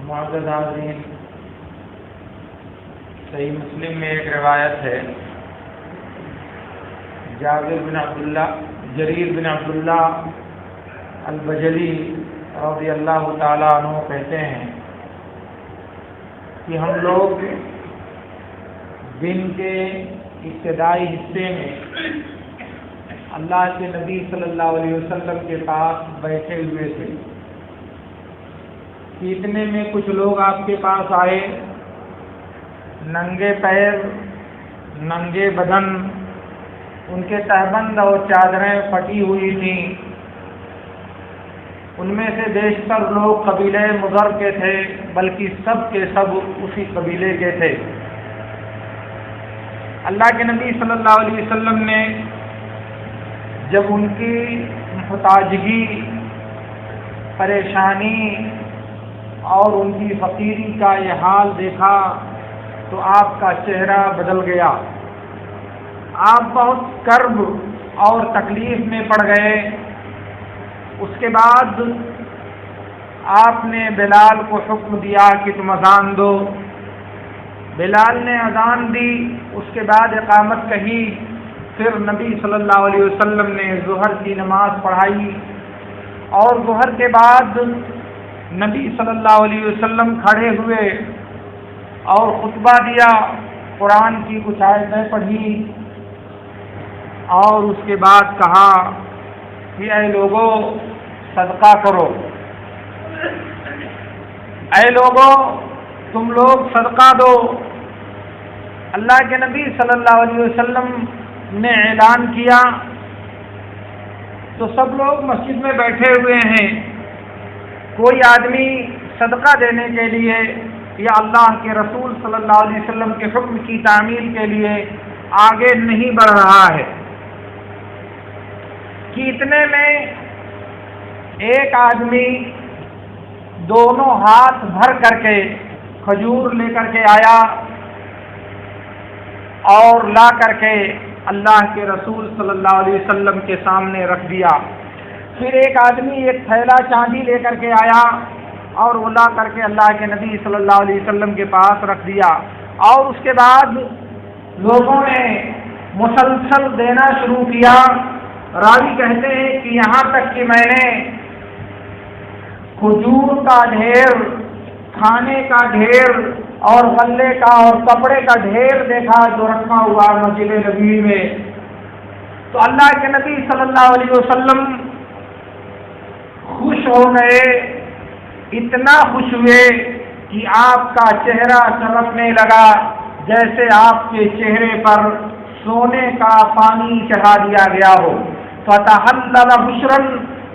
معزز حاضرین، صحیح مسلم میں ایک روایت ہے، جریر بن عبداللہ البجلی رضی اللہ تعالیٰ عنہ کہتے ہیں کہ ہم لوگ دن کے ابتدائی حصے میں اللہ کے نبی صلی اللہ علیہ وسلم کے پاس بیٹھے ہوئے تھے کہ اتنے میں کچھ لوگ آپ کے پاس آئے، ننگے پیر، ننگے بدن، ان کے تہبند اور چادریں پھٹی ہوئی تھیں۔ ان میں سے بیشتر لوگ قبیلہ مضر کے تھے، بلکہ سب کے سب اسی قبیلے کے تھے۔ اللہ کے نبی صلی اللہ علیہ وسلم نے جب ان کی محتاجگی، پریشانی اور ان کی فقیری کا یہ حال دیکھا تو آپ کا چہرہ بدل گیا۔ آپ بہت کرب اور تکلیف میں پڑ گئے۔ اس کے بعد آپ نے بلال کو حکم دیا کہ تم اذان دو۔ بلال نے اذان دی، اس کے بعد اقامت کہی، پھر نبی صلی اللہ علیہ وسلم نے ظہر کی نماز پڑھائی، اور ظہر کے بعد نبی صلی اللہ علیہ وسلم کھڑے ہوئے اور خطبہ دیا، قرآن کی کچھ آیتیں پڑھی، اور اس کے بعد کہا کہ اے لوگوں صدقہ کرو، اے لوگوں تم لوگ صدقہ دو۔ اللہ کے نبی صلی اللہ علیہ وسلم نے اعلان کیا تو سب لوگ مسجد میں بیٹھے ہوئے ہیں، کوئی آدمی صدقہ دینے کے لیے یا اللہ کے رسول صلی اللہ علیہ وسلم کے حکم کی تعمیل کے لیے آگے نہیں بڑھ رہا ہے کہ اتنے میں ایک آدمی دونوں ہاتھ بھر کر کے کھجور لے کر کے آیا اور لا کر کے اللہ کے رسول صلی اللہ علیہ وسلم کے سامنے رکھ دیا۔ پھر ایک آدمی ایک تھیلا چاندی لے کر کے آیا اور وہ لا کر کے اللہ کے نبی صلی اللہ علیہ وسلم کے پاس رکھ دیا، اور اس کے بعد لوگوں نے مسلسل دینا شروع کیا۔ راوی کہتے ہیں کہ یہاں تک کہ میں نے کھجور کا ڈھیر، کھانے کا ڈھیر اور غلے کا اور کپڑے کا ڈھیر دیکھا جو رکھا ہوا مسجد نبوی میں۔ تو اللہ کے نبی صلی اللہ علیہ وسلم خوش ہو گئے، اتنا خوش ہوئے کہ آپ کا چہرہ چمکنے لگا جیسے آپ کے چہرے پر سونے کا پانی چڑھا دیا گیا ہو۔ فتحلل بشرا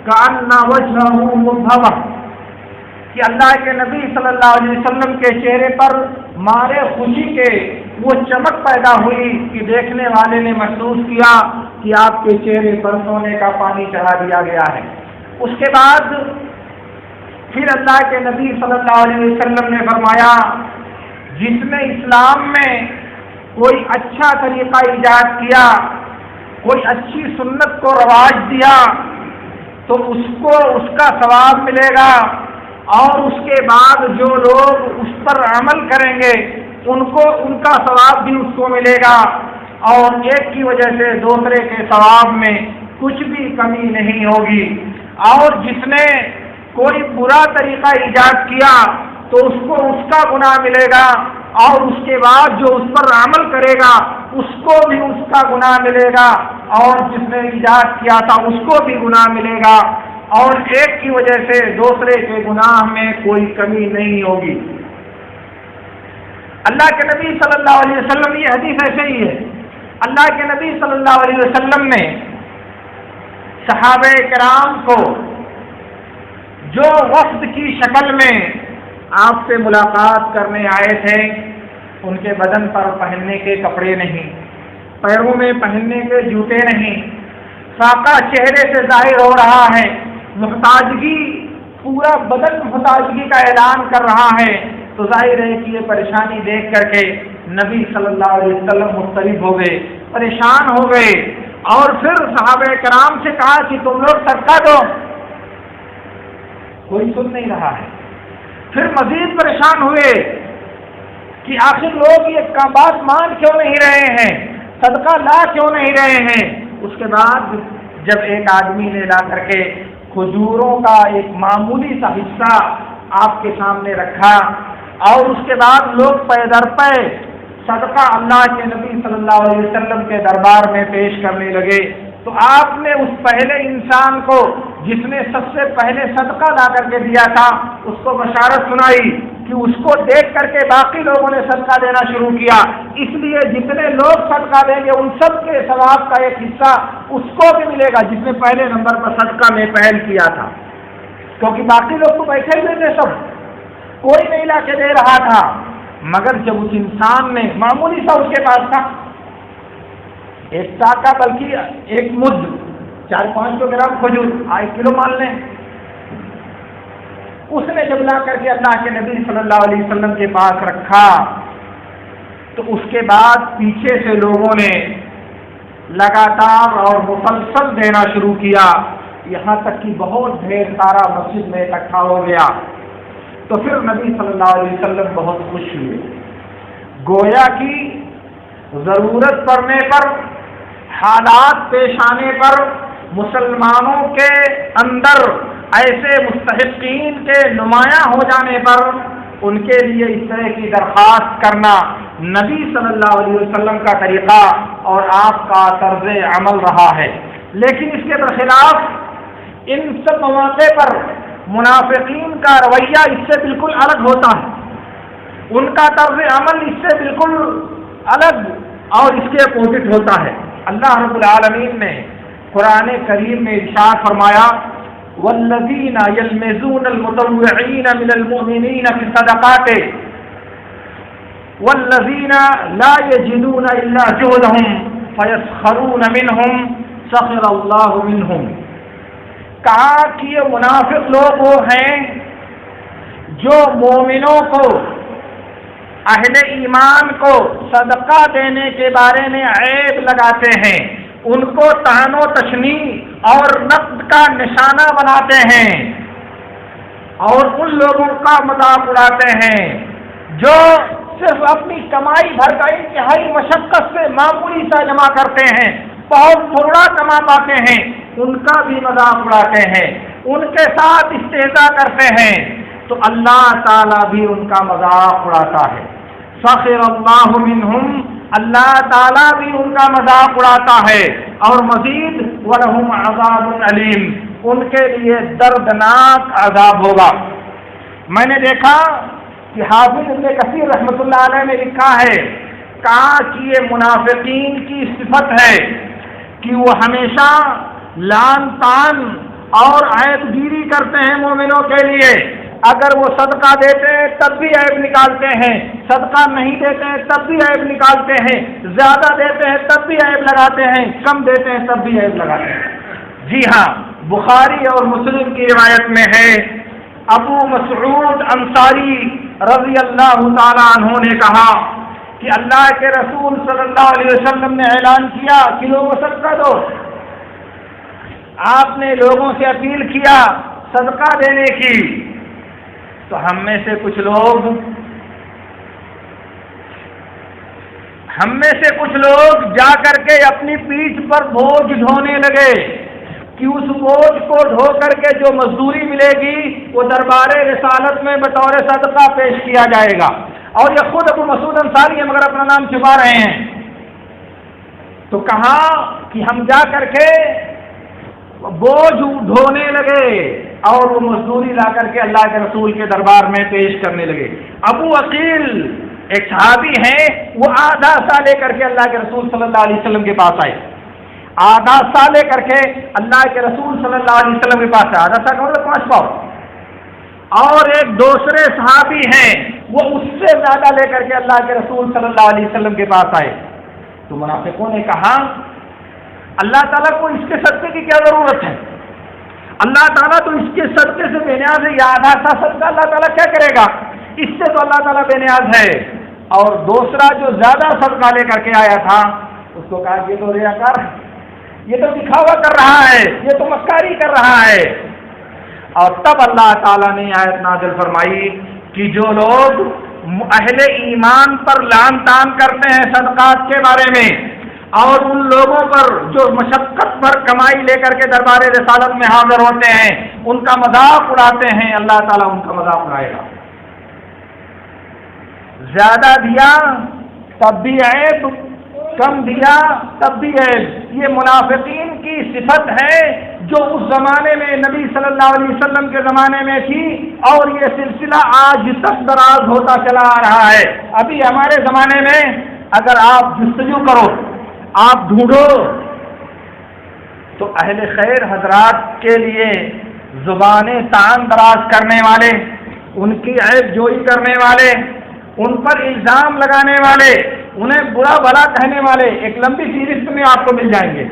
کأن وجهه مبهما، کہ اللہ کے نبی صلی اللہ علیہ وسلم کے چہرے پر مارے خوشی کے وہ چمک پیدا ہوئی کہ دیکھنے والے نے محسوس کیا کہ آپ کے چہرے پر سونے کا پانی چڑھا دیا گیا ہے۔ اس کے بعد پھر اللہ کے نبی صلی اللہ علیہ وسلم نے فرمایا، جس نے اسلام میں کوئی اچھا طریقہ ایجاد کیا، کوئی اچھی سنت کو رواج دیا، تو اس کو اس کا ثواب ملے گا، اور اس کے بعد جو لوگ اس پر عمل کریں گے ان کو ان کا ثواب بھی اس کو ملے گا، اور ایک کی وجہ سے دوسرے کے ثواب میں کچھ بھی کمی نہیں ہوگی۔ اور جس نے کوئی برا طریقہ ایجاد کیا تو اس کو اس کا گناہ ملے گا، اور اس کے بعد جو اس پر عمل کرے گا اس کو بھی اس کا گناہ ملے گا، اور جس نے ایجاد کیا تھا اس کو بھی گناہ ملے گا، اور ایک کی وجہ سے دوسرے کے گناہ میں کوئی کمی نہیں ہوگی۔ اللہ کے نبی صلی اللہ علیہ وسلم، یہ حدیث ایسے ہی ہے، اللہ کے نبی صلی اللہ علیہ وسلم نے صحابہ کرام کو جو وفد کی شکل میں آپ سے ملاقات کرنے آئے تھے، ان کے بدن پر پہننے کے کپڑے نہیں، پیروں میں پہننے کے جوتے نہیں، ساقہ چہرے سے ظاہر ہو رہا ہے، محتاجگی، پورا بدن محتاجگی کا اعلان کر رہا ہے، تو ظاہر ہے کہ یہ پریشانی دیکھ کر کے نبی صلی اللہ علیہ وسلم مضطرب ہو گئے، پریشان ہو گئے، اور پھر صحابہ کرام سے کہا کہ تم لوگ صدقہ دو۔ کوئی سن نہیں رہا ہے، پھر مزید پریشان ہوئے کہ آخر لوگ یہ بات مان کیوں نہیں رہے ہیں، صدقہ لا کیوں نہیں رہے ہیں۔ اس کے بعد جب ایک آدمی نے لا کر کے کھجوروں کا ایک معمولی سا حصہ آپ کے سامنے رکھا اور اس کے بعد لوگ پے در پے صدقہ اللہ کے نبی صلی اللہ علیہ وسلم کے دربار میں پیش کرنے لگے، تو آپ نے اس پہلے انسان کو جس نے سب سے پہلے صدقہ لا کر کے دیا تھا اس کو بشارت سنائی کہ اس کو دیکھ کر کے باقی لوگوں نے صدقہ دینا شروع کیا، اس لیے جتنے لوگ صدقہ دیں گے ان سب کے ثواب کا ایک حصہ اس کو بھی ملے گا جس نے پہلے نمبر پر صدقہ میں پہل کیا تھا، کیونکہ باقی لوگ تو بیٹھے ہوئے تھے، سب کوئی نہیں لا کے دے رہا تھا، مگر جب اس انسان نے معمولی سا اس کے پاس تھا ایک ٹاکا بلکہ ایک مد 400-500 گرام کھجور 1 کلو مان لیں، اس نے جب لا کر کے اللہ کے نبی صلی اللہ علیہ وسلم کے پاس رکھا تو اس کے بعد پیچھے سے لوگوں نے لگاتار اور مسلسل دینا شروع کیا، یہاں تک کہ بہت ڈھیر سارا مسجد میں اکٹھا ہو گیا۔ تو پھر نبی صلی اللہ علیہ وسلم بہت خوش ہوئے، گویا کہ ضرورت پڑنے پر، حالات پیش آنے پر، مسلمانوں کے اندر ایسے مستحقین کے نمایاں ہو جانے پر ان کے لیے اس طرح کی درخواست کرنا نبی صلی اللہ علیہ وسلم کا طریقہ اور آپ کا طرز عمل رہا ہے۔ لیکن اس کے برخلاف ان سب مواقع پر منافقین کا رویہ اس سے بالکل الگ ہوتا ہے، ان کا طرز عمل اس سے بالکل الگ اور اس کے اپوزٹ ہوتا ہے۔ اللہ رب العالمین نے قرآن کریم میں ارشاد فرمایا والذین یلمزون المتطوعین من المؤمنین فی الصدقات والذین لا یجدون الا جہدهم فیسخرون منهم سخر اللہ منهم، کہا کہ یہ منافق لوگ وہ ہیں جو مومنوں کو، اہل ایمان کو صدقہ دینے کے بارے میں عیب لگاتے ہیں، ان کو طعن و تشنی اور نقد کا نشانہ بناتے ہیں اور ان لوگوں کا مذاق اڑاتے ہیں جو صرف اپنی کمائی بھر کا انتہائی مشقت سے معمولی سا جمع کرتے ہیں، بہت تھوڑا کما پاتے ہیں، ان کا بھی مذاق اڑاتے ہیں، ان کے ساتھ استہزاء کرتے ہیں، تو اللہ تعالیٰ بھی ان کا مذاق اڑاتا ہے۔ سخر اللہ منہم، اللہ تعالیٰ بھی ان کا مذاق اڑاتا ہے، اور مزید وَلَهُمْ عَذَابٌ عَلِيمٌ، ان کے لیے دردناک عذاب ہوگا۔ میں نے دیکھا کہ حافظ ابن کثیر رحمۃ اللہ علیہ نے لکھا ہے، کہا کہ یہ منافقین کی صفت ہے کہ وہ ہمیشہ لان تان اور عیب گیری کرتے ہیں مومنوں کے لیے، اگر وہ صدقہ دیتے ہیں تب بھی عیب نکالتے ہیں، صدقہ نہیں دیتے ہیں تب بھی عیب نکالتے ہیں، زیادہ دیتے ہیں تب بھی عیب لگاتے ہیں، کم دیتے ہیں تب بھی عیب لگاتے ہیں۔ جی ہاں، بخاری اور مسلم کی روایت میں ہے، ابو مسعود انصاری رضی اللہ تعالیٰ عنہ نے کہا کہ اللہ کے رسول صلی اللہ علیہ وسلم نے اعلان کیا کہ لوگوں صدقہ دو، آپ نے لوگوں سے اپیل کیا صدقہ دینے کی، تو ہم میں سے کچھ لوگ جا کر کے اپنی پیٹھ پر بوجھ ڈھونے لگے کہ اس بوجھ کو ڈھو کر کے جو مزدوری ملے گی وہ دربار رسالت میں بطور صدقہ پیش کیا جائے گا، اور یہ خود ابو مسعود انصاری ہے مگر اپنا نام چھپا رہے ہیں۔ تو کہا کہ ہم جا کر کے بوجھ ڈھونے لگے اور وہ مزدوری لا کر کے اللہ کے رسول کے دربار میں پیش کرنے لگے۔ ابو عقیل ایک صحابی ہیں، وہ آدھا سا لے کر کے اللہ کے رسول صلی اللہ علیہ وسلم کے پاس آئے، آدھا سا لے کر کے اللہ کے رسول صلی اللہ علیہ وسلم کے پاس آئے، آدھا سا کہو 5 پاؤ، اور ایک دوسرے صحابی ہیں وہ اس سے زیادہ لے کر کے اللہ کے رسول صلی اللہ علیہ وسلم کے پاس آئے۔ تو منافقوں نے کہا اللہ تعالیٰ کو اس کے صدقے کی کیا ضرورت ہے، اللہ تعالیٰ تو اس کے صدقے سے بے نیاز ہے، یہ آدھا سا صدقہ اللہ تعالیٰ کیا کرے گا، اس سے تو اللہ تعالیٰ بے نیاز ہے۔ اور دوسرا جو زیادہ صدقہ لے کر کے آیا تھا اس کو کہا یہ تو ریاکار ہے، یہ تو دکھاوا کر رہا ہے، یہ تو مکاری کر رہا ہے۔ اور تب اللہ تعالیٰ نے آیت نازل فرمائی کہ جو لوگ اہل ایمان پر لعن طعن کرتے ہیں صدقات کے بارے میں، اور ان لوگوں پر جو مشقت پر کمائی لے کر کے دربار رسالت میں حاضر ہوتے ہیں، ان کا مذاق اڑاتے ہیں، اللہ تعالیٰ ان کا مذاق اڑائے گا۔ زیادہ دیا تب بھی عیب، کم دیا تب بھی عیب۔ یہ منافقین کی صفت ہے جو اس زمانے میں نبی صلی اللہ علیہ وسلم کے زمانے میں تھی، اور یہ سلسلہ آج تک دراز ہوتا چلا آ رہا ہے۔ ابھی ہمارے زمانے میں اگر آپ جستجو کرو، آپ ڈھونڈو، تو اہل خیر حضرات کے لیے زبانیں طعن دراز کرنے والے، ان کی عیب جوئی کرنے والے، ان پر الزام لگانے والے، انہیں برا بھلا کہنے والے ایک لمبی فہرست میں آپ کو مل جائیں گے۔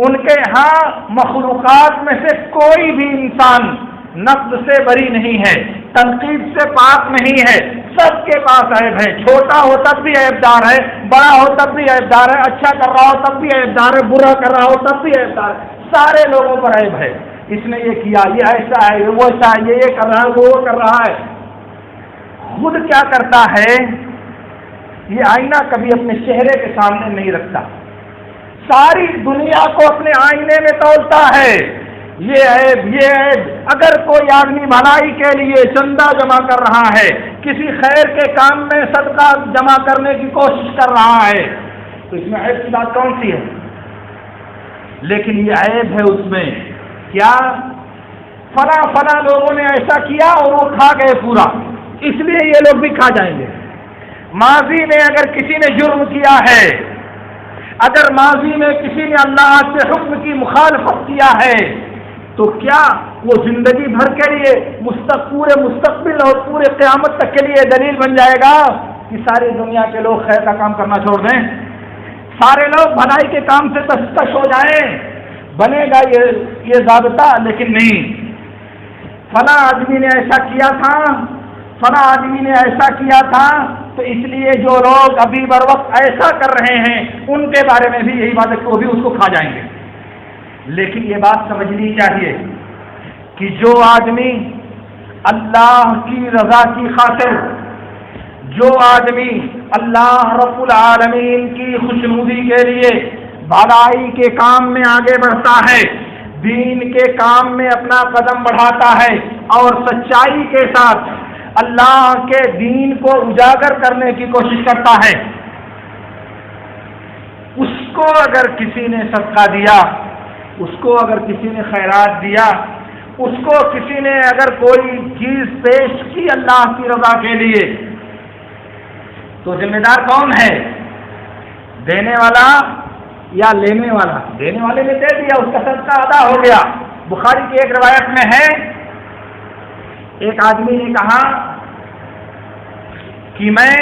ان کے ہاں مخلوقات میں سے کوئی بھی انسان نقد سے بری نہیں ہے، تنقید سے پاک نہیں ہے، سب کے پاس عیب ہے۔ چھوٹا ہو تب بھی عیب دار ہے، بڑا ہو تب بھی عیب دار ہے، اچھا کر رہا ہو تب بھی عیب دار ہے، برا کر رہا ہو تب بھی عیب دار ہے، سارے لوگوں پر عیب ہے۔ اس نے یہ کیا، یہ ایسا ہے، یہ وہ ایسا ہے، یہ کر رہا ہے، وہ کر رہا ہے۔ خود کیا کرتا ہے؟ یہ آئینہ کبھی اپنے چہرے کے سامنے نہیں رکھتا، ساری دنیا کو اپنے آئینے میں تولتا ہے۔ یہ عیب اگر کوئی آدمی بھلائی کے لیے چندہ جمع کر رہا ہے، کسی خیر کے کام میں صدقہ جمع کرنے کی کوشش کر رہا ہے، تو اس میں عیب کی بات کون سی ہے؟ لیکن یہ عیب ہے اس میں کیا؟ فلاں لوگوں نے ایسا کیا اور وہ کھا گئے پورا، اس لیے یہ لوگ بھی کھا جائیں گے۔ ماضی میں اگر کسی نے جرم کیا ہے، اگر ماضی میں کسی نے اللہ کے حکم کی مخالفت کیا ہے، تو کیا وہ زندگی بھر کے لیے پورے مستقبل اور پورے قیامت تک کے لیے دلیل بن جائے گا کہ ساری دنیا کے لوگ خیر کا کام کرنا چھوڑ دیں، سارے لوگ بھلائی کے کام سے دستکش ہو جائیں؟ بنے گا یہ ضابطہ؟ لیکن نہیں۔ فلاں آدمی نے ایسا کیا تھا، فلاں آدمی نے ایسا کیا تھا، تو اس لیے جو لوگ ابھی بر وقت ایسا کر رہے ہیں ان کے بارے میں بھی یہی بات ہے کہ وہ بھی اس کو کھا جائیں گے۔ لیکن یہ بات سمجھنی چاہیے کہ جو آدمی اللہ کی رضا کی خاطر، جو آدمی اللہ رب العالمین کی خوشنودی کے لیے بھلائی کے کام میں آگے بڑھتا ہے، دین کے کام میں اپنا قدم بڑھاتا ہے، اور سچائی کے ساتھ اللہ کے دین کو اجاگر کرنے کی کوشش کرتا ہے، اس کو اگر کسی نے صدقہ دیا، اس کو اگر کسی نے خیرات دیا، اس کو کسی نے اگر کوئی چیز پیش کی اللہ کی رضا کے لیے، تو ذمہ دار کون ہے؟ دینے والا یا لینے والا؟ دینے والے نے دے دیا، اس کا صدقہ ادا ہو گیا۔ بخاری کی ایک روایت میں ہے، ایک آدمی نے کہا کہ میں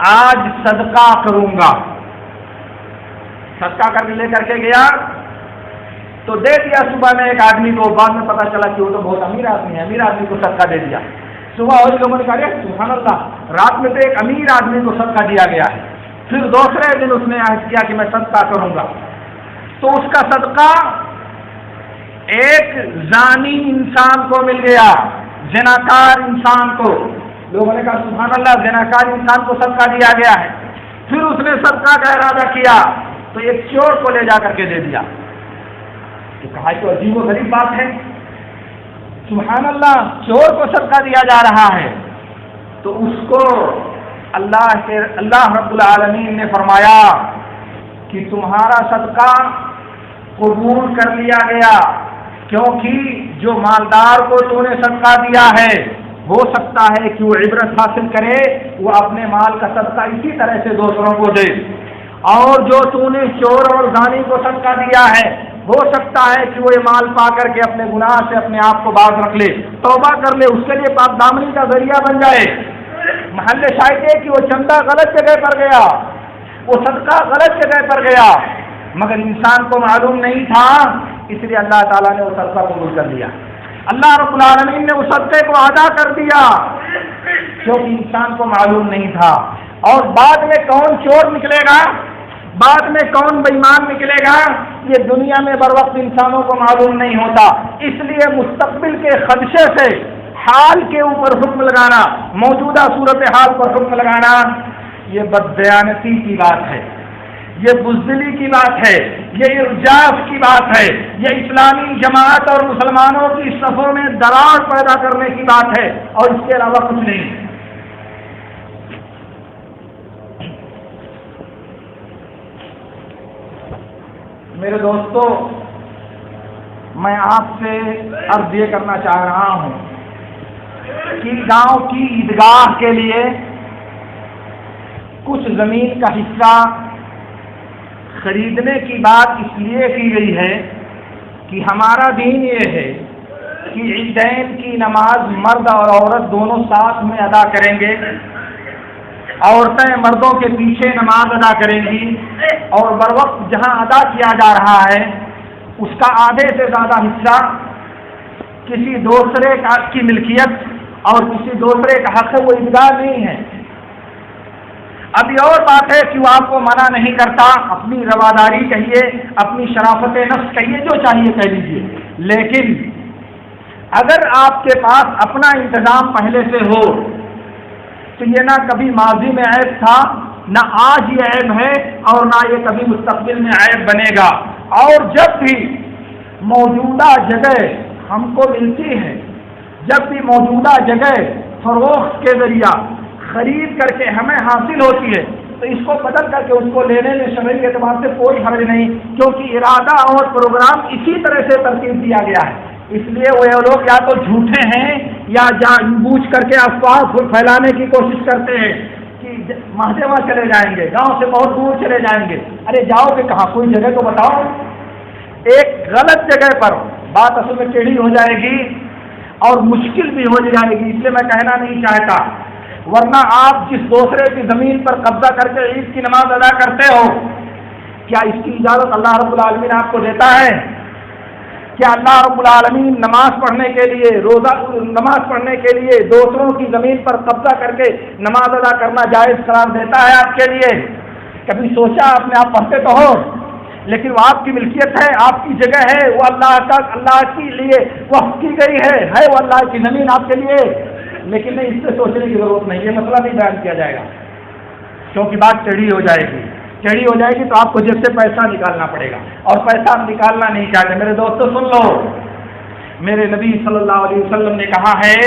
آج صدقہ کروں گا، صدقہ کر کے لے کر کے گیا تو دے دیا صبح میں ایک آدمی کو، بعد میں پتا چلا کہ وہ تو بہت امیر آدمی ہے، امیر آدمی کو صدقہ دے دیا۔ صبح اور لوگوں نے کہا سبحان اللہ، رات میں تو ایک امیر آدمی کو صدقہ دیا گیا ہے۔ پھر دوسرے دن اس نے عہد کیا کہ میں صدقہ کروں گا، تو اس کا صدقہ ایک زانی انسان کو مل گیا، زناکار انسان کو۔ لوگوں نے کہا سبحان اللہ، زناکار انسان کو صدقہ دیا گیا ہے۔ پھر اس نے صدقہ کا ارادہ کیا تو ایک چور کو لے جا کر کے دے دیا۔ تو کہا کہ عجیب و غریب بات ہے، سبحان اللہ، چور کو صدقہ دیا جا رہا ہے۔ تو اس کو اللہ رب العالمین نے فرمایا کہ تمہارا صدقہ قبول کر لیا گیا، کیونکہ جو مالدار کو تو نے صدقہ دیا ہے، ہو سکتا ہے کہ وہ عبرت حاصل کرے، وہ اپنے مال کا صدقہ اسی طرح سے دوسروں کو دے، اور جو تو نے چور اور زانی کو صدقہ دیا ہے، ہو سکتا ہے کہ وہ یہ مال پا کر کے اپنے گناہ سے اپنے آپ کو باز رکھ لے، توبہ کر لے، اس کے لیے پاک دامنی کا ذریعہ بن جائے۔ محل شاہد ہے کہ وہ چندہ غلط جگہ پر گیا، وہ صدقہ غلط جگہ پر گیا، مگر انسان کو معلوم نہیں تھا، اس لیے اللہ تعالیٰ نے وہ صدقہ قبول کر لیا۔ اللہ رب العالمین نے اس صدقے کو ادا کر دیا کیونکہ انسان کو معلوم نہیں تھا۔ اور بعد میں کون چور نکلے گا، بعد میں کون بے ایمان نکلے گا، یہ دنیا میں بر وقت انسانوں کو معلوم نہیں ہوتا۔ اس لیے مستقبل کے خدشے سے حال کے اوپر حکم لگانا، موجودہ صورتحال پر حکم لگانا، یہ بددیانتی کی بات ہے، یہ بزدلی کی بات ہے، یہ ارجاف کی بات ہے، یہ اسلامی جماعت اور مسلمانوں کی صفوں میں دراڑ پیدا کرنے کی بات ہے، اور اس کے علاوہ کچھ نہیں۔ میرے دوستو، میں آپ سے عرض یہ کرنا چاہ رہا ہوں کہ گاؤں کی عیدگاہ کے لیے کچھ زمین کا حصہ خریدنے کی بات اس لیے کی گئی ہے کہ ہمارا دین یہ ہے کہ عیدین کی نماز مرد اور عورت دونوں ساتھ میں ادا کریں گے، عورتیں مردوں کے پیچھے نماز ادا کریں گی، اور بروقت جہاں ادا کیا جا رہا ہے اس کا آدھے سے زیادہ حصہ کسی دوسرے کی ملکیت اور کسی دوسرے کا حق ہے، وہ عیدگاہ نہیں ہے۔ اب یہ اور بات ہے کہ وہ آپ کو منع نہیں کرتا، اپنی رواداری کہیے، اپنی شرافت نفس کہیے، جو چاہیے کہہ لیجیے، لیکن اگر آپ کے پاس اپنا انتظام پہلے سے ہو تو یہ نہ کبھی ماضی میں عیب تھا، نہ آج یہ عیب ہے، اور نہ یہ کبھی مستقبل میں عیب بنے گا۔ اور جب بھی موجودہ جگہ ہم کو ملتی ہے، جب بھی موجودہ جگہ فروخت کے ذریعہ خرید کر کے ہمیں حاصل ہوتی ہے تو اس کو بدل کر کے اس کو لینے میں شرعی اعتبار سے کوئی حرج نہیں، کیونکہ ارادہ اور پروگرام اسی طرح سے ترتیب دیا گیا ہے۔ اس لیے وہ لوگ یا تو جھوٹے ہیں یا جان بوجھ کر کے افواہ پھیلانے کی کوشش کرتے ہیں کہ مہدیوہ چلے جائیں گے، گاؤں سے بہت دور چلے جائیں گے۔ ارے جاؤ گے کہاں؟ کوئی جگہ تو بتاؤ۔ ایک غلط جگہ پر بات اصل میں ٹیڑھی ہو جائے گی اور مشکل بھی ہو جائے گی، اس لیے میں کہنا نہیں چاہتا، ورنہ آپ جس دوسرے کی زمین پر قبضہ کر کے عید کی نماز ادا کرتے ہو، کیا اس کی اجازت اللہ رب العالمین آپ کو دیتا ہے؟ کیا اللہ رب العالمین نماز پڑھنے کے لیے نماز پڑھنے کے لیے دوسروں کی زمین پر قبضہ کر کے نماز ادا کرنا جائز قرار دیتا ہے آپ کے لیے؟ کبھی سوچا آپ نے؟ آپ پڑھتے تو ہو، لیکن وہ آپ کی ملکیت ہے، آپ کی جگہ ہے، وہ اللہ کے لیے وقف کی گئی ہے وہ اللہ کی زمین آپ کے لیے، لیکن نہیں، اس سے سوچنے کی ضرورت نہیں، یہ مسئلہ نہیں بیان کیا جائے گا، کیونکہ بات ٹیڑھی ہو جائے گی۔ ٹیڑھی ہو جائے گی تو آپ کو جیب سے پیسہ نکالنا پڑے گا، اور پیسہ آپ نکالنا نہیں چاہتے۔ میرے دوستو سن لو، میرے نبی صلی اللہ علیہ وسلم نے کہا ہے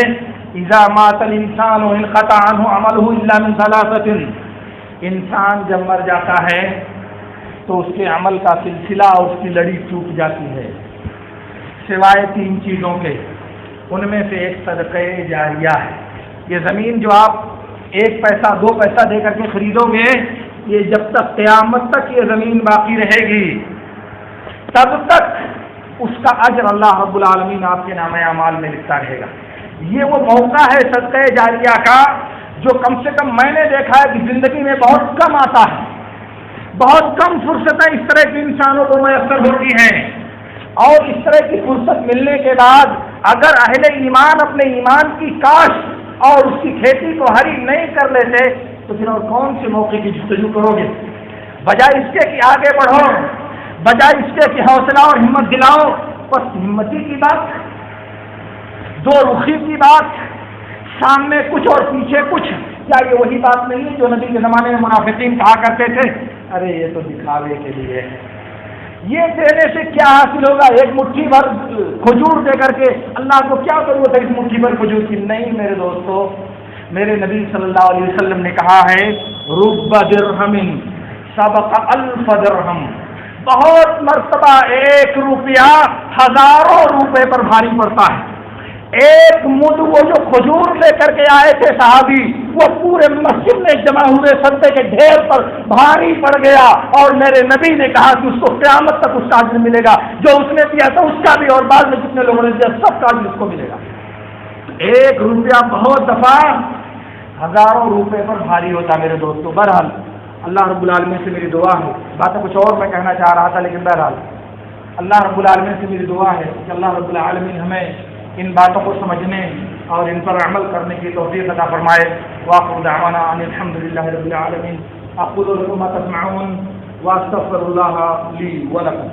اذا مات الانسان انقطع عنه عمله الا من ثلاثه، انسان جب مر جاتا ہے تو اس کے عمل کا سلسلہ اور اس کی لڑی ٹوٹ جاتی ہے سوائے 3 چیزوں کے، ان میں سے ایک صدقہ جاریہ ہے۔ یہ زمین جو آپ 1 پیسہ 2 پیسہ دے کر کے خریدو گے، یہ جب تک قیامت تک یہ زمین باقی رہے گی تب تک اس کا اجر اللہ رب العالمین آپ کے نامہ اعمال میں لکھتا رہے گا۔ یہ وہ موقع ہے صدقہ جاریہ کا جو کم سے کم میں نے دیکھا ہے کہ زندگی میں بہت کم آتا ہے، بہت کم فرصتیں اس طرح کی انسانوں کو میسر ہوتی ہیں، اور اس طرح کی فرصت ملنے کے بعد اگر اہل ایمان اپنے ایمان کی کاشت اور اس کی کھیتی کو ہری نہیں کر لیتے تو پھر اور کون سے موقع کی جستجو کرو گے؟ بجائے اس کے کہ آگے بڑھو، بجائے اس کے کہ حوصلہ اور ہمت دلاؤ، بس ہمتی کی بات، 2 رخی کی بات، سامنے کچھ اور پیچھے کچھ، کیا یہ وہی بات نہیں ہے جو نبی کے زمانے میں منافقین کہا کرتے تھے ارے یہ تو دکھاوے کے لیے ہے، یہ دینے سے کیا حاصل ہوگا؟ 1 مٹھی بھر کھجور دے کر کے اللہ کو کیا ضرورت ہے اس مٹھی بھر کھجور کی؟ نہیں میرے دوستو، میرے نبی صلی اللہ علیہ وسلم نے کہا ہے رب درہم سبق 1000 درہم، بہت مرتبہ 1 روپیہ ہزاروں روپے پر بھاری پڑتا ہے۔ 1 مد وہ جو کھجور لے کر کے آئے تھے صحابی، وہ پورے مسجد میں جمع ہوئے صدقے کے ڈھیر پر بھاری پڑ گیا، اور میرے نبی نے کہا کہ اس کو قیامت تک اس کا اجر ملے گا، جو اس نے دیا تھا اس کا بھی، اور بعد میں جتنے لوگوں نے دیا سب کا اجر اس کو ملے گا۔ 1 روپیہ بہت دفعہ ہزاروں روپے پر بھاری ہوتا میرے دوستوں۔ بہرحال اللہ رب العالمین سے میری دعا ہے، باتیں کچھ اور میں کہنا چاہ رہا تھا، لیکن بہرحال اللہ رب العالمین سے میری دعا ہے کہ اللہ رب العالمین ہمیں ان باتوں کو سمجھنے اور ان پر عمل کرنے کی توفیق عطا فرمائے۔ وآخر دعوانا ان الحمد للہ رب العالمین۔ اقول لكم ما تسمعون واستغفر الله لي ولكم۔